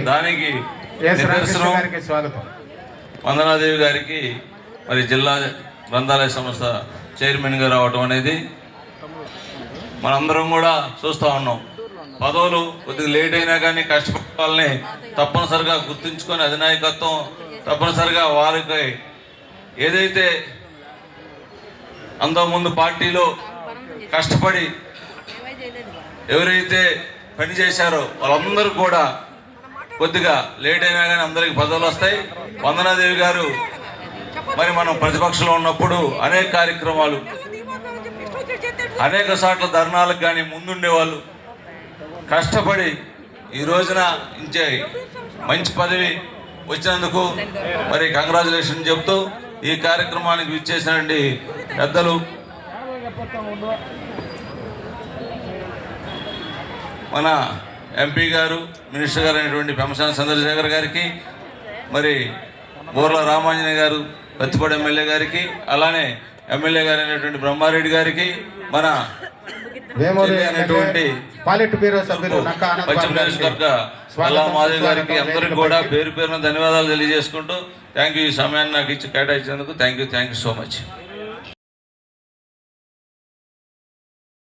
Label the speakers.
Speaker 1: దానికి
Speaker 2: స్వాగతం.
Speaker 1: వందనాదేవి గారికి మరి జిల్లా గ్రంథాలయ సంస్థ చైర్మన్గా రావటం అనేది మనందరం కూడా చూస్తూ ఉన్నాం. పదవులు కొద్దిగా లేట్ అయినా కానీ కష్టపడాలని తప్పనిసరిగా గుర్తుంచుకొని అధినాయకత్వం తప్పనిసరిగా వారికి ఏదైతే అంతకుముందు పార్టీలో కష్టపడి ఎవరైతే పని చేశారో వాళ్ళందరూ కూడా కొద్దిగా లేట్ అయినా కానీ అందరికి పదవులు వస్తాయి. వందనాదేవి గారు మరి మనం ప్రతిపక్షంలో ఉన్నప్పుడు అనేక కార్యక్రమాలు అనేక సార్లు ధర్నాలకు కానీ ముందుండేవాళ్ళు. కష్టపడి ఈ రోజున ఇంచే మంచి పదవి వచ్చినందుకు మరి కంగ్రాచులేషన్ చెప్తూ ఈ కార్యక్రమానికి విచ్చేసినటువంటి పెద్దలు మన ఎంపీ గారు మినిస్టర్ గారు అయినటువంటి పెంసాని చంద్రశేఖర్ గారికి, మరి బోర్ల రామాంజనేయ గారు కత్తిపాడు ఎమ్మెల్యే గారికి, అలానే ఎమ్మెల్యే గారు అయినటువంటి బ్రహ్మారెడ్డి గారికి, మన అయినటువంటి పశ్చిమ నియోజకవర్గ అల్లా మాధవి గారికి అందరికీ కూడా పేరు పేరున ధన్యవాదాలు తెలియజేసుకుంటూ థ్యాంక్ యూ. ఈ సమయాన్ని నాకు ఇచ్చి కేటాయించేందుకు థ్యాంక్ యూ సో మచ్.